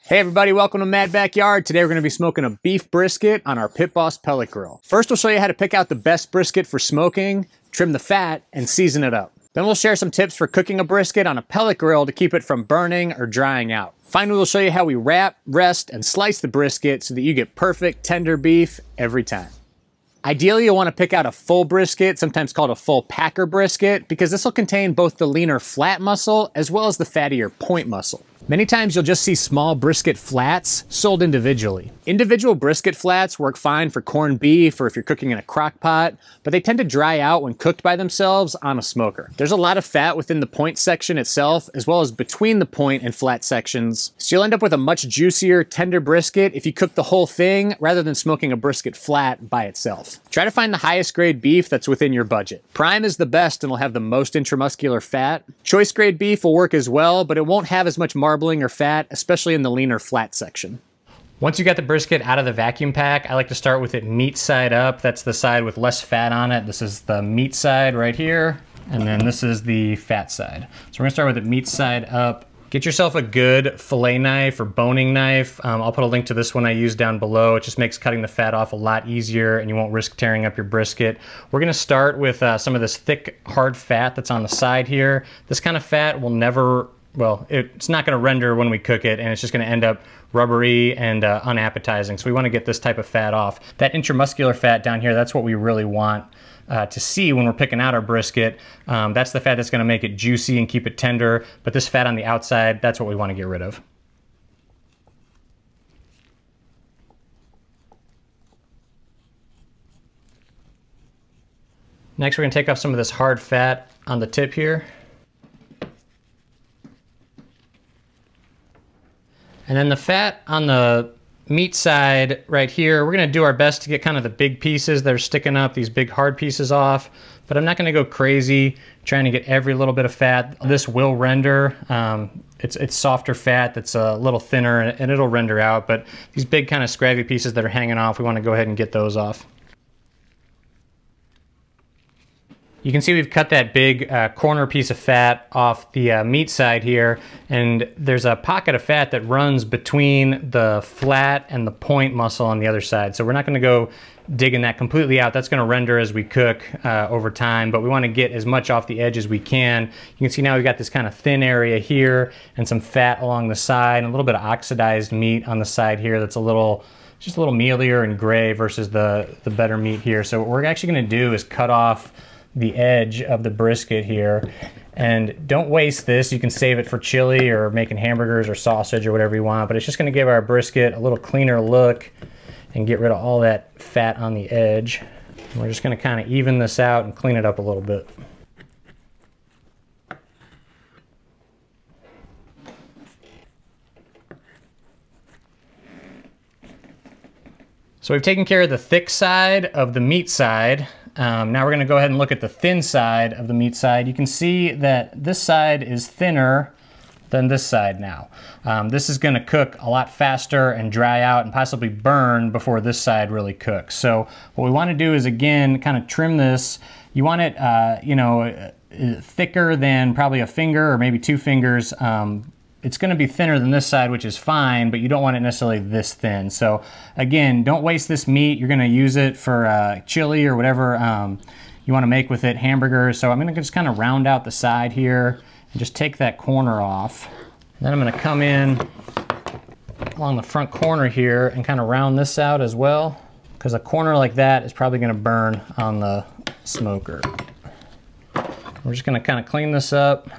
Hey everybody, welcome to Mad Backyard. Today we're going to be smoking a beef brisket on our PIT BOSS Pellet Grill. First we'll show you how to pick out the best brisket for smoking, trim the fat, and season it up. Then we'll share some tips for cooking a brisket on a pellet grill to keep it from burning or drying out. Finally, we'll show you how we wrap, rest, and slice the brisket so that you get perfect, tender beef every time. Ideally, you'll want to pick out a full brisket, sometimes called a full packer brisket, because this will contain both the leaner flat muscle as well as the fattier point muscle. Many times you'll just see small brisket flats sold individually. Individual brisket flats work fine for corned beef or if you're cooking in a crock pot, but they tend to dry out when cooked by themselves on a smoker. There's a lot of fat within the point section itself, as well as between the point and flat sections, so you'll end up with a much juicier, tender brisket if you cook the whole thing rather than smoking a brisket flat by itself. Try to find the highest grade beef that's within your budget. Prime is the best and will have the most intramuscular fat. Choice grade beef will work as well, but it won't have as much marbling or fat, especially in the leaner flat section. Once you got the brisket out of the vacuum pack, I like to start with it meat side up. That's the side with less fat on it. This is the meat side right here, and then this is the fat side. So we're gonna start with the meat side up. Get yourself a good fillet knife or boning knife. I'll put a link to this one I use down below. It just makes cutting the fat off a lot easier and you won't risk tearing up your brisket. We're gonna start with some of this thick, hard fat that's on the side here. This kind of fat will never, well, it's not gonna render when we cook it, and it's just gonna end up rubbery and unappetizing. So we wanna get this type of fat off. That intramuscular fat down here, that's what we really want to see when we're picking out our brisket. That's the fat that's gonna make it juicy and keep it tender, but this fat on the outside, that's what we wanna get rid of. Next, we're gonna take off some of this hard fat on the tip here. And then the fat on the meat side right here, we're gonna do our best to get kind of the big pieces that are sticking up, these big hard pieces off, but I'm not gonna go crazy trying to get every little bit of fat. This will render. It's softer fat that's a little thinner and it'll render out, but these big kind of scraggy pieces that are hanging off, we wanna go ahead and get those off. You can see we've cut that big corner piece of fat off the meat side here, and there's a pocket of fat that runs between the flat and the point muscle on the other side. So we're not gonna go digging that completely out. That's gonna render as we cook over time, but we wanna get as much off the edge as we can. You can see now we've got this kind of thin area here and some fat along the side and a little bit of oxidized meat on the side here that's just a little mealier and gray versus the better meat here. So what we're actually gonna do is cut off the edge of the brisket here, and don't waste this. You can save it for chili or making hamburgers or sausage or whatever you want, but it's just going to give our brisket a little cleaner look and get rid of all that fat on the edge. And we're just going to kind of even this out and clean it up a little bit. So we've taken care of the thick side of the meat side. Now we're gonna go ahead and look at the thin side of the meat side. You can see that this side is thinner than this side now. This is gonna cook a lot faster and dry out and possibly burn before this side really cooks. So what we wanna do is, again, kind of trim this. You want it, you know, thicker than probably a finger or maybe 2 fingers. It's gonna be thinner than this side, which is fine, but you don't want it necessarily this thin. So again, don't waste this meat. You're gonna use it for chili or whatever you wanna make with it, hamburgers. So I'm gonna just kind of round out the side here and just take that corner off. And then I'm gonna come in along the front corner here and kind of round this out as well, because a corner like that is probably gonna burn on the smoker. We're just gonna kind of clean this up.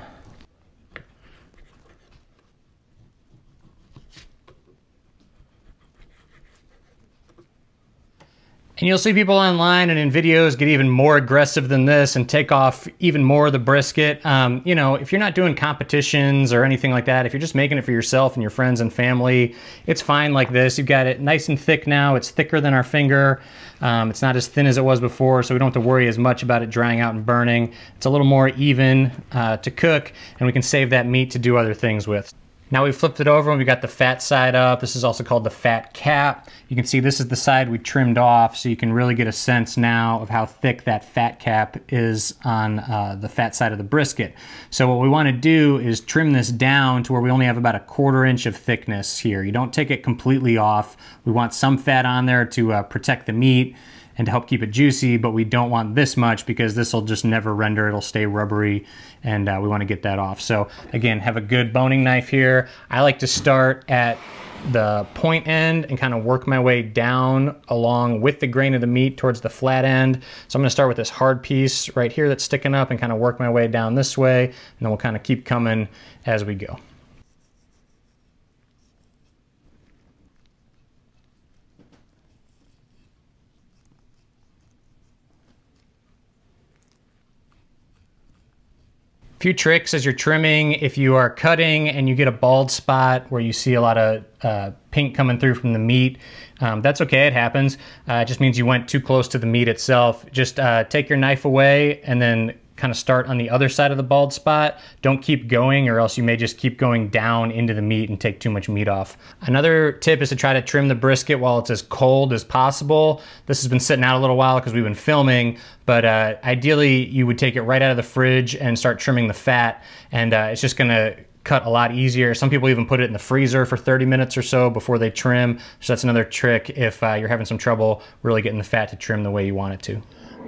And you'll see people online and in videos get even more aggressive than this and take off even more of the brisket. You know, if you're not doing competitions or anything like that, if you're just making it for yourself and your friends and family, it's fine like this. You've got it nice and thick now. It's thicker than our finger. It's not as thin as it was before, so we don't have to worry as much about it drying out and burning. It's a little more even to cook, and we can save that meat to do other things with. Now we flipped it over and we got the fat side up. This is also called the fat cap. You can see this is the side we trimmed off, so you can really get a sense now of how thick that fat cap is on the fat side of the brisket. So what we want to do is trim this down to where we only have about a 1/4 inch of thickness here. You don't take it completely off. We want some fat on there to protect the meat and to help keep it juicy, but we don't want this much because this will just never render. It'll stay rubbery, and we want to get that off. So again, have a good boning knife here. I like to start at the point end and kind of work my way down along with the grain of the meat towards the flat end. So I'm gonna start with this hard piece right here that's sticking up and kind of work my way down this way, and then we'll kind of keep coming as we go. Few tricks as you're trimming. If you are cutting and you get a bald spot where you see a lot of pink coming through from the meat, that's okay, it happens. It just means you went too close to the meat itself. Just take your knife away and then kind of start on the other side of the bald spot. Don't keep going, or else you may just keep going down into the meat and take too much meat off. Another tip is to try to trim the brisket while it's as cold as possible. This has been sitting out a little while because we've been filming, but ideally you would take it right out of the fridge and start trimming the fat, and it's just gonna cut a lot easier. Some people even put it in the freezer for 30 minutes or so before they trim. So that's another trick if you're having some trouble really getting the fat to trim the way you want it to.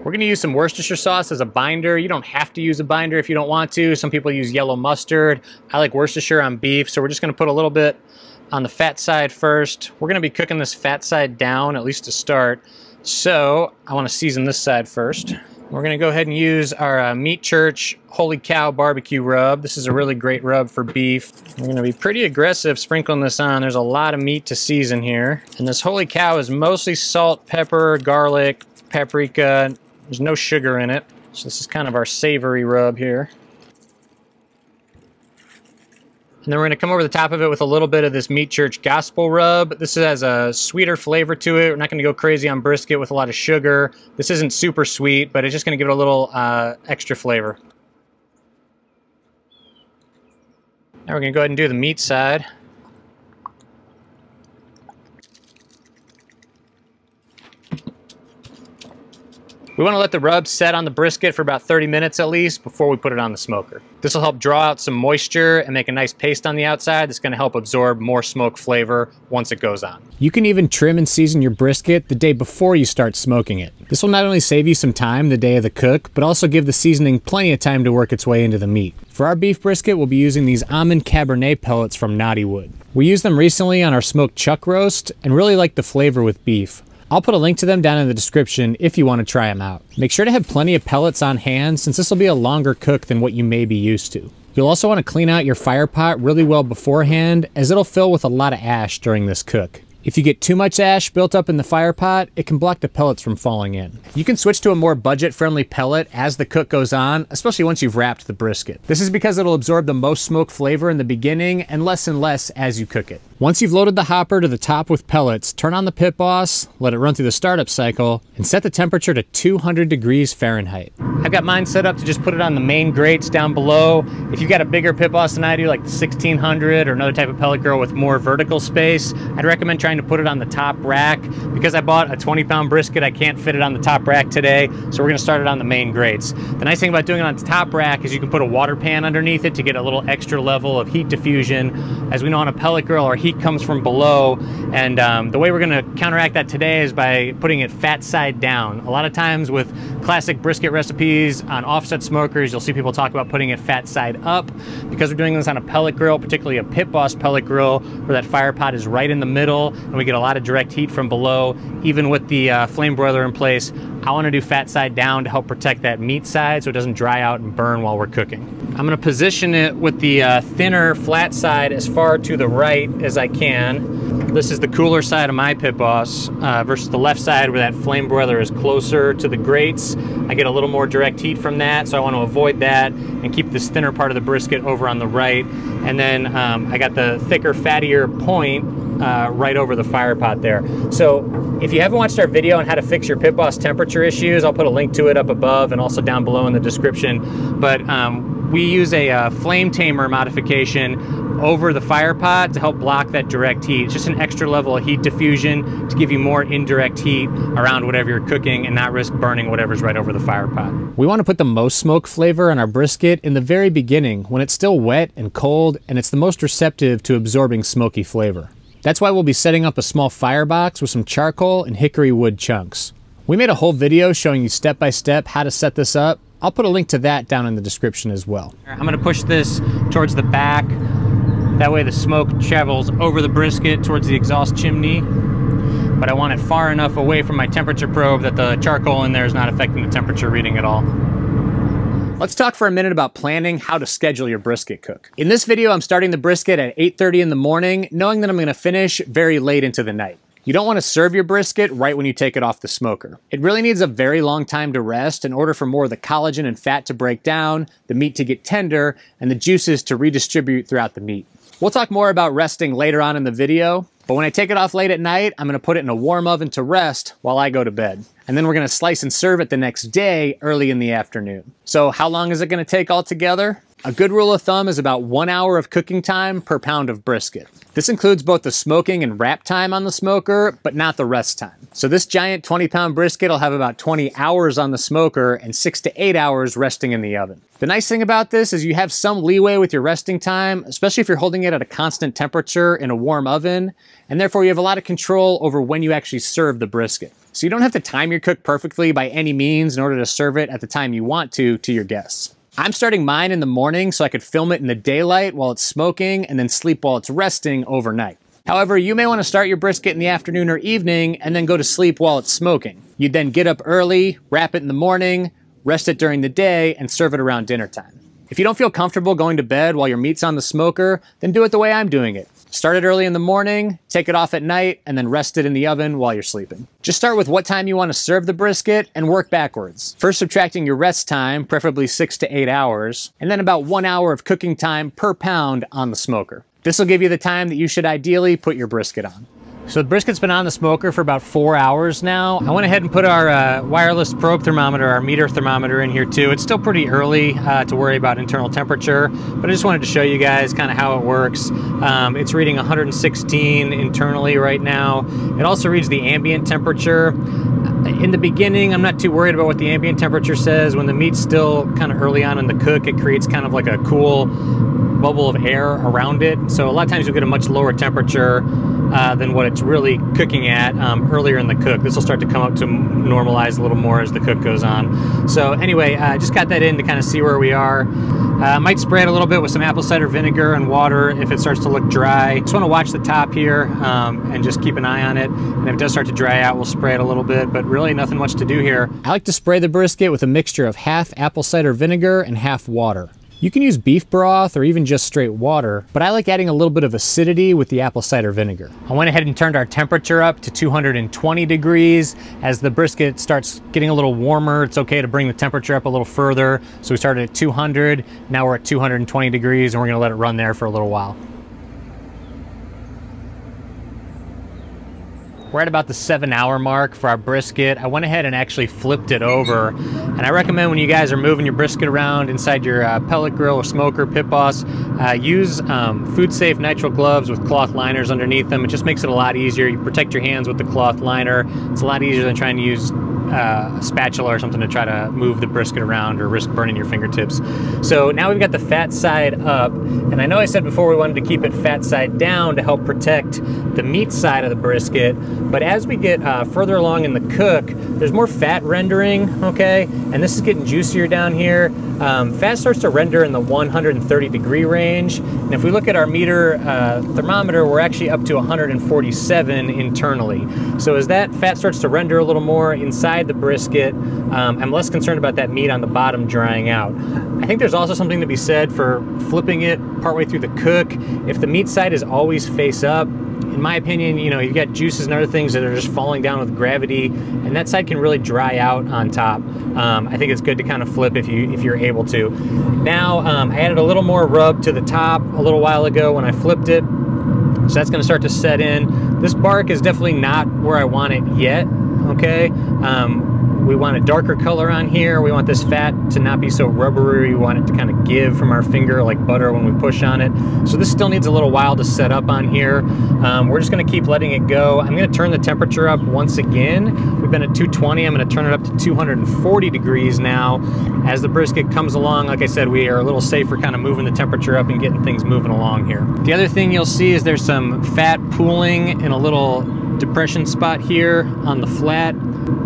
We're gonna use some Worcestershire sauce as a binder. You don't have to use a binder if you don't want to. Some people use yellow mustard. I like Worcestershire on beef, so we're just gonna put a little bit on the fat side first. We're gonna be cooking this fat side down, at least to start. So I wanna season this side first. We're gonna go ahead and use our Meat Church Holy Cow barbecue rub. This is a really great rub for beef. We're gonna be pretty aggressive sprinkling this on. There's a lot of meat to season here. And this Holy Cow is mostly salt, pepper, garlic, paprika. There's no sugar in it. So this is kind of our savory rub here. And then we're gonna come over the top of it with a little bit of this Meat Church Gospel rub. This has a sweeter flavor to it. We're not gonna go crazy on brisket with a lot of sugar. This isn't super sweet, but it's just gonna give it a little extra flavor. Now we're gonna go ahead and do the meat side. We want to let the rub set on the brisket for about 30 minutes at least before we put it on the smoker. This will help draw out some moisture and make a nice paste on the outside that's going to help absorb more smoke flavor once it goes on. You can even trim and season your brisket the day before you start smoking it. This will not only save you some time the day of the cook, but also give the seasoning plenty of time to work its way into the meat. For our beef brisket, we'll be using these almond Cabernet pellets from Naughty Wood. We used them recently on our smoked chuck roast and really like the flavor with beef. I'll put a link to them down in the description if you want to try them out. Make sure to have plenty of pellets on hand since this will be a longer cook than what you may be used to. You'll also want to clean out your fire pot really well beforehand, as it'll fill with a lot of ash during this cook. If you get too much ash built up in the fire pot, it can block the pellets from falling in. You can switch to a more budget-friendly pellet as the cook goes on, especially once you've wrapped the brisket. This is because it'll absorb the most smoke flavor in the beginning and less as you cook it. Once you've loaded the hopper to the top with pellets, turn on the Pit Boss, let it run through the startup cycle, and set the temperature to 200 degrees Fahrenheit. I've got mine set up to just put it on the main grates down below. If you've got a bigger Pit Boss than I do, like the 1600 or another type of pellet grill with more vertical space, I'd recommend trying to put it on the top rack. Because I bought a 20-pound brisket, I can't fit it on the top rack today, so we're gonna start it on the main grates. The nice thing about doing it on the top rack is you can put a water pan underneath it to get a little extra level of heat diffusion. As we know on a pellet grill, our heat comes from below, and the way we're gonna counteract that today is by putting it fat side down. A lot of times with classic brisket recipes on offset smokers, you'll see people talk about putting it fat side up. Because we're doing this on a pellet grill, particularly a Pit Boss pellet grill, where that fire pot is right in the middle, and we get a lot of direct heat from below, even with the flame broiler in place, I wanna do fat side down to help protect that meat side so it doesn't dry out and burn while we're cooking. I'm gonna position it with the thinner flat side as far to the right as I can. This is the cooler side of my Pit Boss versus the left side where that flame broiler is closer to the grates. I get a little more direct heat from that, so I want to avoid that and keep this thinner part of the brisket over on the right. And then I got the thicker, fattier point right over the fire pot there. So if you haven't watched our video on how to fix your Pit Boss temperature issues, I'll put a link to it up above and also down below in the description. But we use a flame tamer modification over the fire pot to help block that direct heat. It's just an extra level of heat diffusion to give you more indirect heat around whatever you're cooking and not risk burning whatever's right over the fire pot. We want to put the most smoke flavor on our brisket in the very beginning when it's still wet and cold and it's the most receptive to absorbing smoky flavor. That's why we'll be setting up a small firebox with some charcoal and hickory wood chunks. We made a whole video showing you step by step how to set this up. I'll put a link to that down in the description as well. I'm gonna push this towards the back. That way the smoke travels over the brisket towards the exhaust chimney. But I want it far enough away from my temperature probe that the charcoal in there is not affecting the temperature reading at all. Let's talk for a minute about planning how to schedule your brisket cook. In this video, I'm starting the brisket at 8:30 in the morning, knowing that I'm gonna finish very late into the night. You don't want to serve your brisket right when you take it off the smoker. It really needs a very long time to rest in order for more of the collagen and fat to break down, the meat to get tender, and the juices to redistribute throughout the meat. We'll talk more about resting later on in the video, but when I take it off late at night, I'm gonna put it in a warm oven to rest while I go to bed. And then we're gonna slice and serve it the next day early in the afternoon. So how long is it gonna take altogether? A good rule of thumb is about 1 hour of cooking time per pound of brisket. This includes both the smoking and wrap time on the smoker, but not the rest time. So this giant 20-pound brisket will have about 20 hours on the smoker and 6 to 8 hours resting in the oven. The nice thing about this is you have some leeway with your resting time, especially if you're holding it at a constant temperature in a warm oven, and therefore you have a lot of control over when you actually serve the brisket. So you don't have to time your cook perfectly by any means in order to serve it at the time you want to your guests. I'm starting mine in the morning so I could film it in the daylight while it's smoking and then sleep while it's resting overnight. However, you may want to start your brisket in the afternoon or evening and then go to sleep while it's smoking. You'd then get up early, wrap it in the morning, rest it during the day, and serve it around dinner time. If you don't feel comfortable going to bed while your meat's on the smoker, then do it the way I'm doing it. Start it early in the morning, take it off at night, and then rest it in the oven while you're sleeping. Just start with what time you want to serve the brisket and work backwards. First subtracting your rest time, preferably 6 to 8 hours, and then about 1 hour of cooking time per pound on the smoker. This will give you the time that you should ideally put your brisket on. So the brisket's been on the smoker for about 4 hours now. I went ahead and put our wireless probe thermometer, our meter thermometer in here too. It's still pretty early to worry about internal temperature, but I just wanted to show you guys kind of how it works. It's reading 116 internally right now. It also reads the ambient temperature. In the beginning, I'm not too worried about what the ambient temperature says. When the meat's still kind of early on in the cook, it creates kind of like a cool bubble of air around it. So a lot of times you'll get a much lower temperature than what it's really cooking at earlier in the cook. This will start to come up to normalize a little more as the cook goes on. So anyway, I just got that in to kind of see where we are. I might spray it a little bit with some apple cider vinegar and water if it starts to look dry. Just want to watch the top here and just keep an eye on it. And if it does start to dry out, we'll spray it a little bit, but really nothing much to do here. I like to spray the brisket with a mixture of half apple cider vinegar and half water. You can use beef broth or even just straight water, but I like adding a little bit of acidity with the apple cider vinegar. I went ahead and turned our temperature up to 220 degrees. As the brisket starts getting a little warmer, it's okay to bring the temperature up a little further. So we started at 200, now we're at 220 degrees, and we're gonna let it run there for a little while. We're at about the 7-hour mark for our brisket. I went ahead and actually flipped it over. And I recommend when you guys are moving your brisket around inside your pellet grill or smoker, Pit Boss, use food-safe nitrile gloves with cloth liners underneath them. It just makes it a lot easier. You protect your hands with the cloth liner. It's a lot easier than trying to use a spatula or something to try to move the brisket around or risk burning your fingertips. So now we've got the fat side up, and I know I said before we wanted to keep it fat side down to help protect the meat side of the brisket, but as we get further along in the cook, there's more fat rendering, okay? And this is getting juicier down here. Fat starts to render in the 130 degree range, and if we look at our meter thermometer, we're actually up to 147 internally. So as that fat starts to render a little more inside the brisket, I'm less concerned about that meat on the bottom drying out. I think there's also something to be said for flipping it partway through the cook. If the meat side is always face up, in my opinion, you know, you've got juices and other things that are just falling down with gravity, and that side can really dry out on top. I think it's good to kind of flip if you're able to. Now, I added a little more rub to the top a little while ago when I flipped it, so that's going to start to set in. This bark is definitely not where I want it yet, okay? We want a darker color on here. We want this fat to not be so rubbery. We want it to kind of give from our finger like butter when we push on it. So this still needs a little while to set up on here. We're just gonna keep letting it go. I'm gonna turn the temperature up once again. We've been at 220, I'm gonna turn it up to 240 degrees now. As the brisket comes along, like I said, we are a little safer kind of moving the temperature up and getting things moving along here. The other thing you'll see is there's some fat pooling in a little depression spot here on the flat.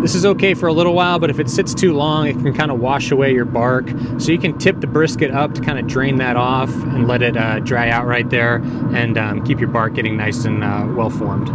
This is okay for a little while, but if it sits too long, it can kind of wash away your bark. So you can tip the brisket up to kind of drain that off and let it dry out right there, and keep your bark getting nice and well formed.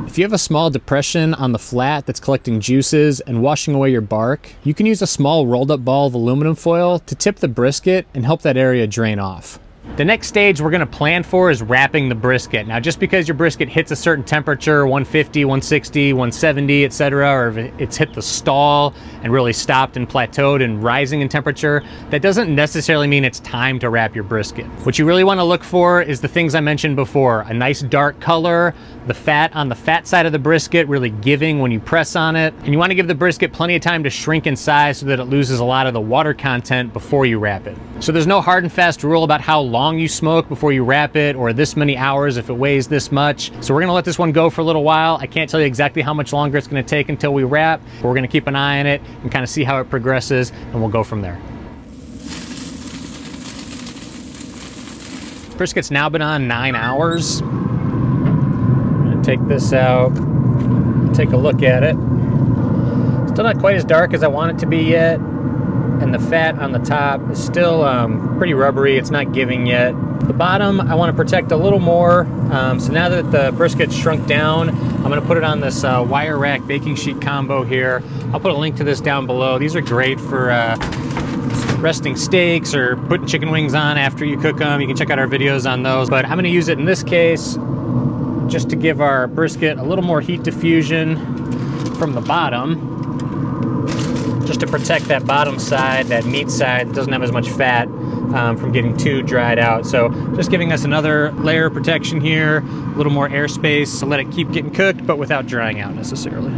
If you have a small depression on the flat that's collecting juices and washing away your bark, you can use a small rolled up ball of aluminum foil to tip the brisket and help that area drain off. The next stage we're gonna plan for is wrapping the brisket. Now, just because your brisket hits a certain temperature, 150, 160, 170, etc., or if it's hit the stall and really stopped and plateaued and rising in temperature, that doesn't necessarily mean it's time to wrap your brisket. What you really wanna look for is the things I mentioned before: a nice dark color, the fat on the fat side of the brisket really giving when you press on it, and you wanna give the brisket plenty of time to shrink in size so that it loses a lot of the water content before you wrap it. So there's no hard and fast rule about how long you smoke before you wrap it, or this many hours if it weighs this much. So we're gonna let this one go for a little while. I can't tell you exactly how much longer it's gonna take until we wrap, but we're gonna keep an eye on it and kind of see how it progresses, and we'll go from there. Brisket's now been on 9 hours. I'm gonna take this out, take a look at it. Still not quite as dark as I want it to be yet, and the fat on the top is still pretty rubbery. It's not giving yet. The bottom I want to protect a little more. So now that the brisket's shrunk down, I'm going to put it on this wire rack baking sheet combo here. I'll put a link to this down below. These are great for resting steaks or putting chicken wings on after you cook them. You can check out our videos on those, but I'm going to use it in this case just to give our brisket a little more heat diffusion from the bottom, just to protect that bottom side, that meat side that doesn't have as much fat, from getting too dried out. So just giving us another layer of protection here, a little more airspace to let it keep getting cooked, but without drying out necessarily.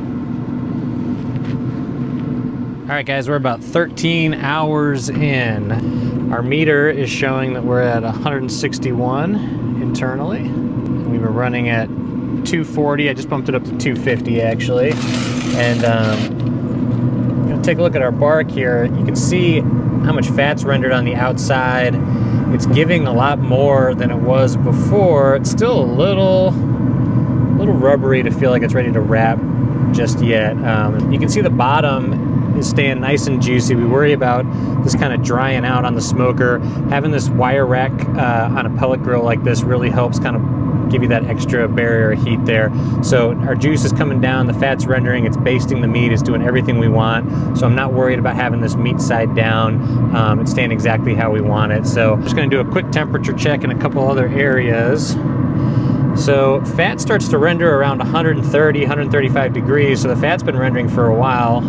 All right, guys, we're about 13 hours in. Our meter is showing that we're at 161 internally. And we've been running at 240. I just bumped it up to 250 actually. And take a look at our bark here. You can see how much fat's rendered on the outside. It's giving a lot more than it was before. It's still a little rubbery to feel like it's ready to wrap just yet. You can see the bottom is staying nice and juicy. We worry about this kind of drying out on the smoker. Having this wire rack on a pellet grill like this really helps kind of give you that extra barrier of heat there. So our juice is coming down, the fat's rendering, it's basting the meat, it's doing everything we want. So I'm not worried about having this meat side down. It's staying exactly how we want it. So I'm just gonna do a quick temperature check in a couple other areas. So fat starts to render around 130, 135 degrees. So the fat's been rendering for a while.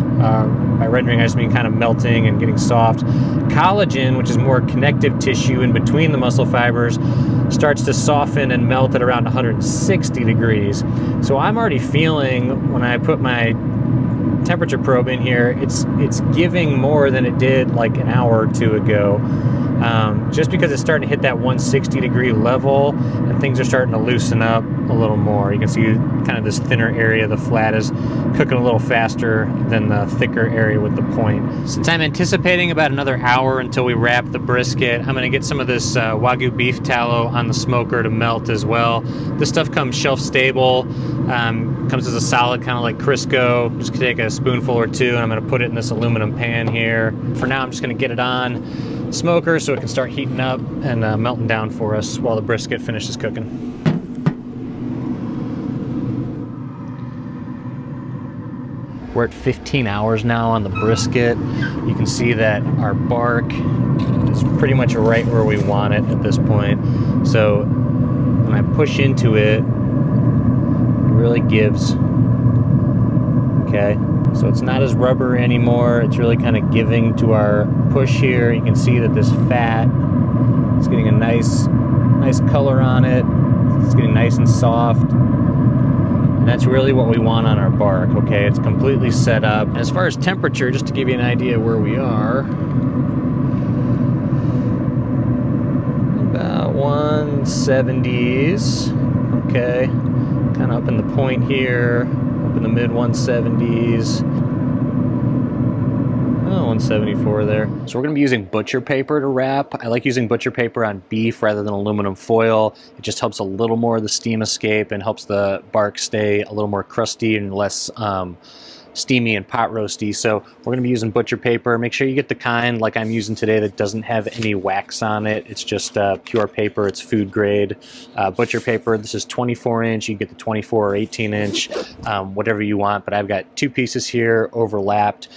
By rendering, I just mean kind of melting and getting soft. Collagen, which is more connective tissue in between the muscle fibers, starts to soften and melt at around 160 degrees. So I'm already feeling, when I put my temperature probe in here, it's giving more than it did like an hour or two ago. Just because it's starting to hit that 160 degree level and things are starting to loosen up a little more. You can see kind of this thinner area of the flat is cooking a little faster than the thicker area with the point. Since I'm anticipating about another hour until we wrap the brisket, I'm gonna get some of this Wagyu beef tallow on the smoker to melt as well. This stuff comes shelf stable, comes as a solid, kind of like Crisco. I'm just gonna take a spoonful or two and I'm gonna put it in this aluminum pan here. For now, I'm just gonna get it on smoker so it can start heating up and melting down for us while the brisket finishes cooking. We're at 15 hours now on the brisket. You can see that our bark is pretty much right where we want it at this point. So when I push into it, it really gives. Okay. So it's not as rubbery anymore. It's really kind of giving to our push here. You can see that this fat is getting a nice color on it. It's getting nice and soft. And That's really what we want on our bark, okay? It's completely set up. As far as temperature, just to give you an idea where we are, about 170s, okay? Kind of up in the point here, up in the mid 170s. 174 there. So we're going to be using butcher paper to wrap. I like using butcher paper on beef rather than aluminum foil. It just helps a little more of the steam escape and helps the bark stay a little more crusty and less steamy and pot roasty. So we're going to be using butcher paper. Make sure you get the kind like I'm using today that doesn't have any wax on it. It's just pure paper. It's food grade butcher paper. This is 24 inch. You get the 24 or 18 inch, whatever you want. But I've got 2 pieces here overlapped.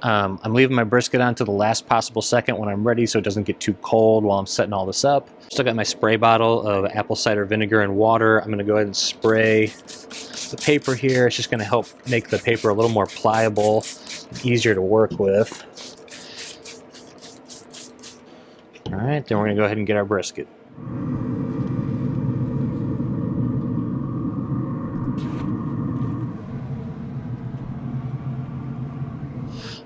I'm leaving my brisket on to the last possible second when I'm ready so it doesn't get too cold while I'm setting all this up. Still got my spray bottle of apple cider vinegar and water. I'm going to go ahead and spray the paper here. It's just going to help make the paper a little more pliable, easier to work with. All right, then we're going to go ahead and get our brisket.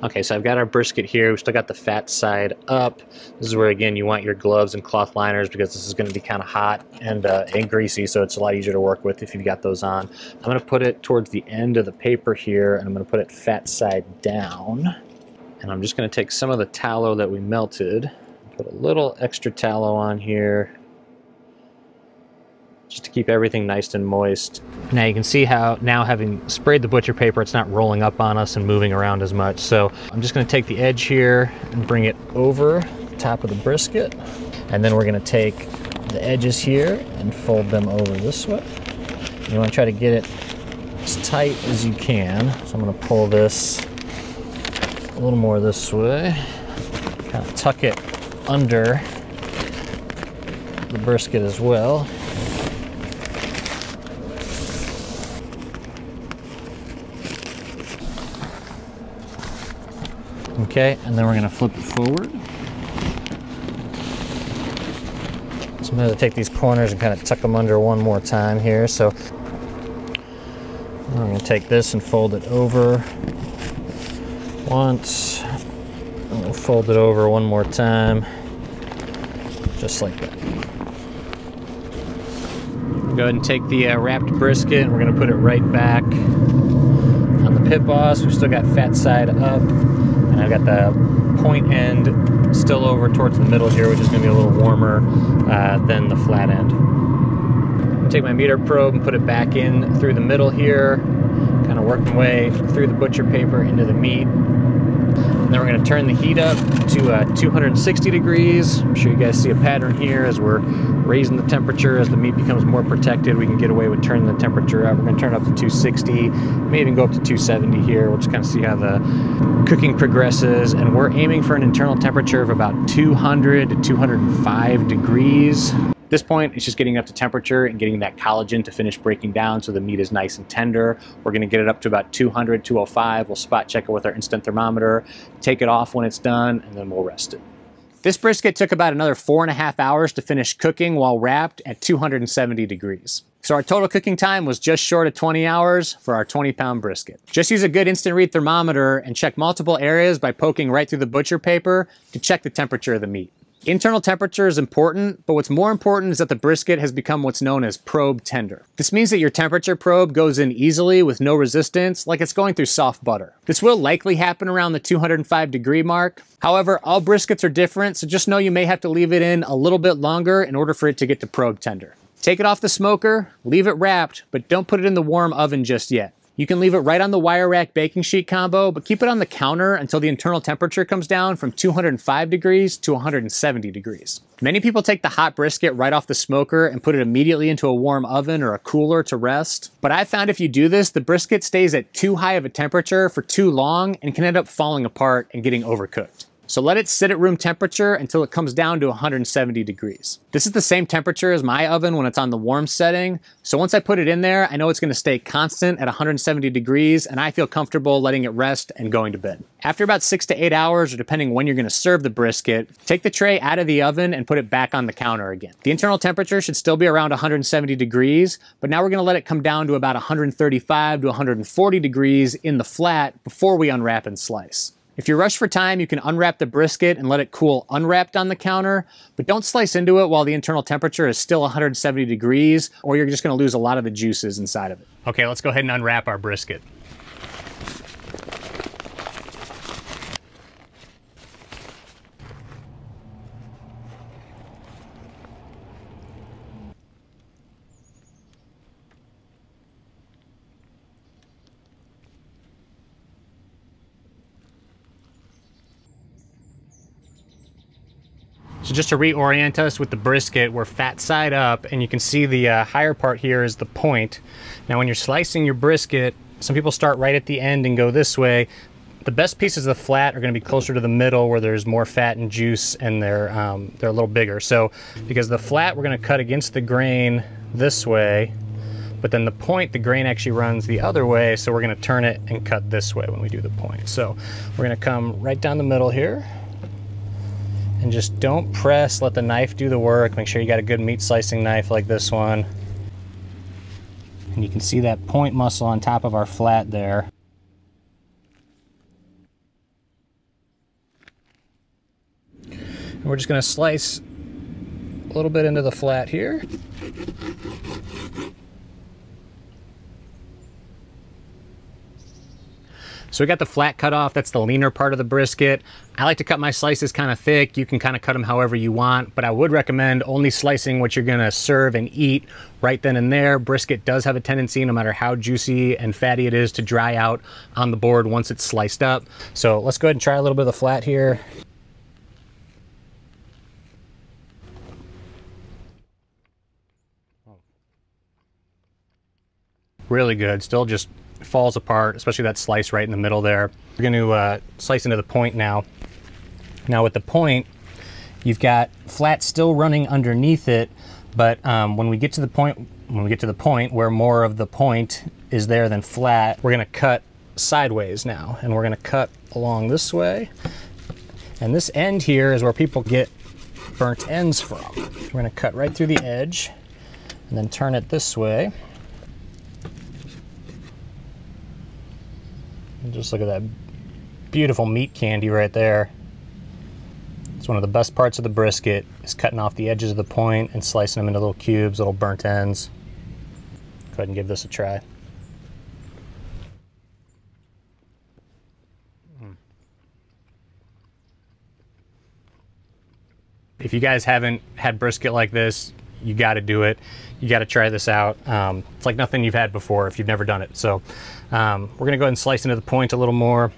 Okay, so I've got our brisket here. We've still got the fat side up. This is where, again, you want your gloves and cloth liners because this is going to be kind of hot and greasy, so it's a lot easier to work with if you've got those on. I'm going to put it towards the end of the paper here, and I'm going to put it fat side down. And I'm just going to take some of the tallow that we melted, put a little extra tallow on here, just to keep everything nice and moist. Now you can see how now having sprayed the butcher paper, it's not rolling up on us and moving around as much. So I'm just going to take the edge here and bring it over the top of the brisket. And then we're going to take the edges here and fold them over this way. You want to try to get it as tight as you can. So I'm going to pull this a little more this way. Kind of tuck it under the brisket as well. Okay, and then we're going to flip it forward. So I'm going to take these corners and kind of tuck them under one more time here. So I'm going to take this and fold it over once. And we'll fold it over one more time, just like that. Go ahead and take the wrapped brisket, and we're going to put it right back on the Pit Boss. We've still got fat side up. And I've got the point end still over towards the middle here, which is going to be a little warmer than the flat end. Take my meter probe and put it back in through the middle here, kind of work my way through the butcher paper into the meat. And then we're going to turn the heat up to 260 degrees. I'm sure you guys see a pattern here as we're raising the temperature. As the meat becomes more protected, we can get away with turning the temperature up. We're going to turn it up to 260, may even go up to 270 here. We'll just kind of see how the cooking progresses. And we're aiming for an internal temperature of about 200 to 205 degrees. At this point, it's just getting up to temperature and getting that collagen to finish breaking down so the meat is nice and tender. We're going to get it up to about 200, 205. We'll spot check it with our instant thermometer, take it off when it's done, and then we'll rest it. This brisket took about another 4.5 hours to finish cooking while wrapped at 270 degrees. So our total cooking time was just short of 20 hours for our 20-pound brisket. Just use a good instant read thermometer and check multiple areas by poking right through the butcher paper to check the temperature of the meat. Internal temperature is important, but what's more important is that the brisket has become what's known as probe tender. This means that your temperature probe goes in easily with no resistance, like it's going through soft butter. This will likely happen around the 205 degree mark. However, all briskets are different, so just know you may have to leave it in a little bit longer in order for it to get to probe tender. Take it off the smoker, leave it wrapped, but don't put it in the warm oven just yet. You can leave it right on the wire rack baking sheet combo, but keep it on the counter until the internal temperature comes down from 205 degrees to 170 degrees. Many people take the hot brisket right off the smoker and put it immediately into a warm oven or a cooler to rest. But I found if you do this, the brisket stays at too high of a temperature for too long and can end up falling apart and getting overcooked. So let it sit at room temperature until it comes down to 170 degrees. This is the same temperature as my oven when it's on the warm setting. So once I put it in there, I know it's gonna stay constant at 170 degrees and I feel comfortable letting it rest and going to bed. After about 6 to 8 hours, or depending when you're gonna serve the brisket, take the tray out of the oven and put it back on the counter again. The internal temperature should still be around 170 degrees, but now we're gonna let it come down to about 135 to 140 degrees in the flat before we unwrap and slice. If you're rushed for time, you can unwrap the brisket and let it cool unwrapped on the counter, but don't slice into it while the internal temperature is still 170 degrees, or you're just gonna lose a lot of the juices inside of it. Okay, let's go ahead and unwrap our brisket. So just to reorient us with the brisket, we're fat side up, and you can see the higher part here is the point. Now when you're slicing your brisket, some people start right at the end and go this way. The best pieces of the flat are gonna be closer to the middle where there's more fat and juice and they're a little bigger. So because the flat, we're gonna cut against the grain this way, but then the point, the grain actually runs the other way, so we're gonna turn it and cut this way when we do the point. So we're gonna come right down the middle here. And just don't press, let the knife do the work. Make sure you got a good meat slicing knife like this one. And you can see that point muscle on top of our flat there. And we're just gonna slice a little bit into the flat here. So we got the flat cut off, that's the leaner part of the brisket. I like to cut my slices kind of thick. You can kind of cut them however you want, but I would recommend only slicing what you're gonna serve and eat right then and there. Brisket does have a tendency, no matter how juicy and fatty it is, to dry out on the board once it's sliced up. So let's go ahead and try a little bit of the flat here. Really good, still just falls apart, especially that slice right in the middle there. We're going to slice into the point now. Now with the point, you've got flat still running underneath it, but when we get to the point where more of the point is there than flat, we're going to cut sideways now, and we're going to cut along this way. And this end here is where people get burnt ends from. We're going to cut right through the edge and then turn it this way. And just look at that beautiful meat candy right there. It's one of the best parts of the brisket, is cutting off the edges of the point and slicing them into little cubes, little burnt ends. Go ahead and give this a try. If you guys haven't had brisket like this, you got to do it. You got to try this out. It's like nothing you've had before if you've never done it. So we're going to go ahead and slice into the point a little more.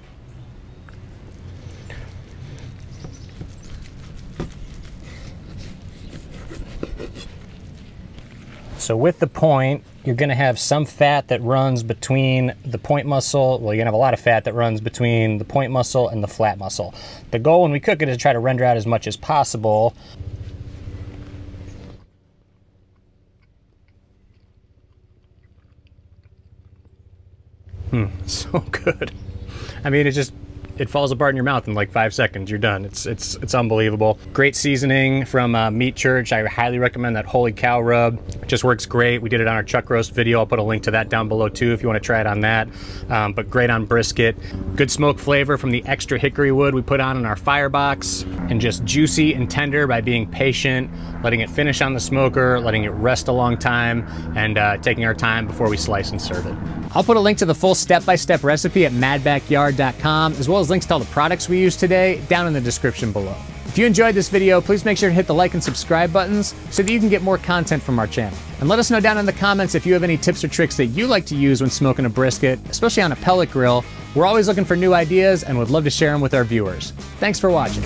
So with the point, you're going to have some fat that runs between the point muscle. Well, you're going to have a lot of fat that runs between the point muscle and the flat muscle. The goal when we cook it is to try to render out as much as possible. So good. I mean, it falls apart in your mouth in like 5 seconds. You're done. It's unbelievable. Great seasoning from Meat Church. I highly recommend that holy cow rub. It just works great. We did it on our chuck roast video. I'll put a link to that down below too if you want to try it on that. But great on brisket. Good smoke flavor from the extra hickory wood we put on in our firebox, and just juicy and tender by being patient, letting it finish on the smoker, letting it rest a long time, and taking our time before we slice and serve it. I'll put a link to the full step-by-step recipe at madbackyard.com, as well as links to all the products we use today down in the description below. If you enjoyed this video, please make sure to hit the like and subscribe buttons so that you can get more content from our channel. And let us know down in the comments if you have any tips or tricks that you like to use when smoking a brisket, especially on a pellet grill. We're always looking for new ideas and would love to share them with our viewers. Thanks for watching.